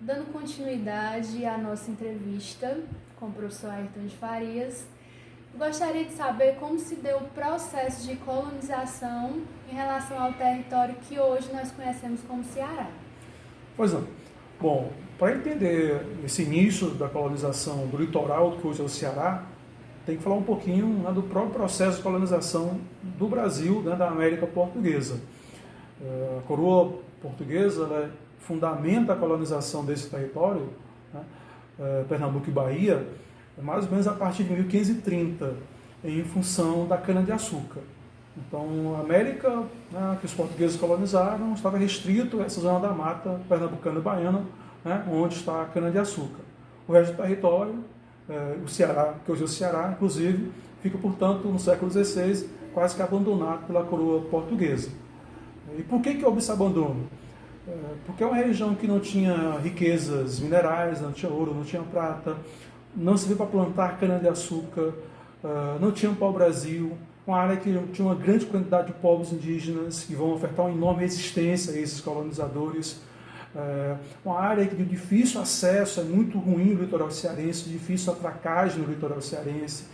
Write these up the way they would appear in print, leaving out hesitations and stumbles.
Dando continuidade à nossa entrevista com o professor Ayrton de Farias, gostaria de saber como se deu o processo de colonização em relação ao território que hoje nós conhecemos como Ceará. Pois não. Bom, para entender esse início da colonização do litoral que hoje é o Ceará, tem que falar um pouquinho, né, do próprio processo de colonização do Brasil, né, da América Portuguesa. A coroa portuguesa, ela fundamenta a colonização desse território, né, Pernambuco e Bahia, mais ou menos a partir de 1530, em função da cana-de-açúcar. Então, a América, né, que os portugueses colonizaram, estava restrito a essa zona da mata pernambucana e baiana, né, onde está a cana-de-açúcar. O resto do território, o Ceará, que hoje é o Ceará, inclusive, fica, portanto, no século XVI, quase que abandonado pela coroa portuguesa. E por que houve esse abandono? Porque é uma região que não tinha riquezas minerais, não tinha ouro, não tinha prata, não servia para plantar cana-de-açúcar, não tinha um pau-brasil, uma área que tinha uma grande quantidade de povos indígenas que vão ofertar uma enorme resistência a esses colonizadores, uma área de difícil acesso, é muito ruim no litoral cearense, difícil atracagem no litoral cearense.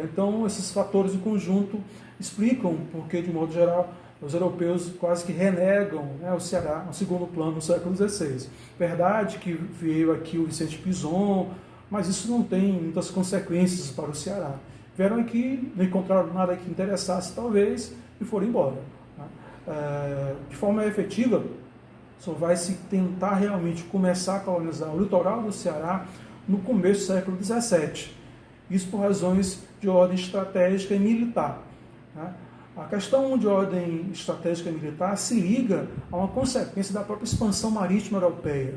Então, esses fatores em conjunto explicam porque, de modo geral, os europeus quase que renegam, né, o Ceará ao segundo plano no século XVI. Verdade que veio aqui o Vicente Pinzon, mas isso não tem muitas consequências para o Ceará. Vieram aqui, não encontraram nada que interessasse, talvez, e foram embora. De forma efetiva, só vai se tentar realmente começar a colonizar o litoral do Ceará no começo do século XVII. Isso por razões de ordem estratégica e militar. A questão de ordem estratégica e militar se liga a uma consequência da própria expansão marítima europeia.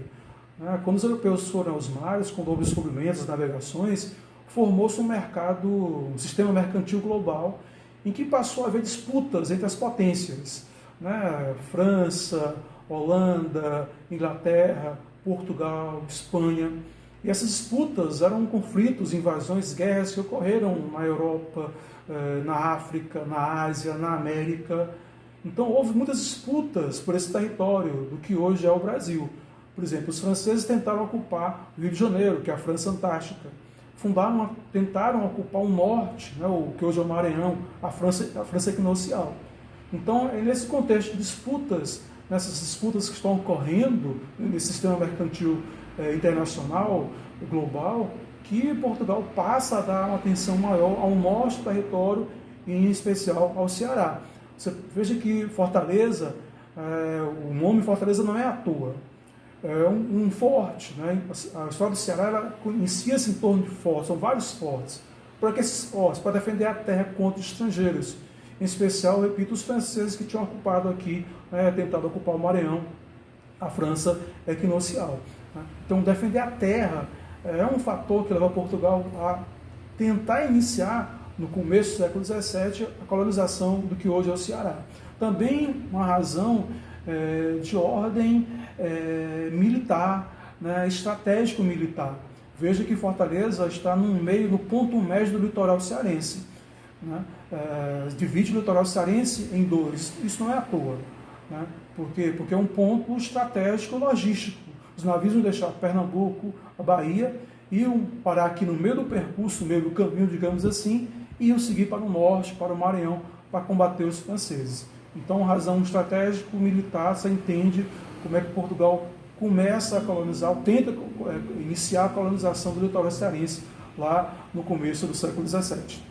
Quando os europeus foram aos mares, com novos descobrimentos, navegações, formou-se um sistema mercantil global em que passou a haver disputas entre as potências. França, Holanda, Inglaterra, Portugal, Espanha. E essas disputas eram conflitos, invasões, guerras que ocorreram na Europa, na África, na Ásia, na América. Então houve muitas disputas por esse território do que hoje é o Brasil. Por exemplo, os franceses tentaram ocupar o Rio de Janeiro, que é a França Antártica. Tentaram ocupar o norte, né, o que hoje é o Maranhão, a França equinocial. Então, é nesse contexto de disputas, nessas disputas que estão ocorrendo nesse sistema mercantil internacional, global, que Portugal passa a dar uma atenção maior ao nosso território, e em especial ao Ceará. Você veja que Fortaleza, o nome Fortaleza não é à toa. É um forte, né? A história do Ceará ela inicia-se em torno de fortes, são vários fortes. Para que esses fortes? Para defender a terra contra os estrangeiros. Em especial, repito, os franceses que tinham ocupado aqui, tentado ocupar o Maranhão, a França equinocial. Então, defender a terra é um fator que leva Portugal a tentar iniciar, no começo do século XVII, a colonização do que hoje é o Ceará. Também uma razão de ordem militar, né, estratégico-militar. Veja que Fortaleza está no ponto médio do litoral cearense. Divide o litoral cearense em dois. Isso não é à toa. Por quê? Porque é um ponto estratégico logístico. Os navios vão deixar Pernambuco, a Bahia, iam parar aqui no meio do percurso, no meio do caminho, digamos assim, e iam seguir para o norte, para o Maranhão, para combater os franceses. Então, razão estratégico-militar, você entende como é que Portugal começa a colonizar, tenta iniciar a colonização do litoral cearense lá no começo do século XVII.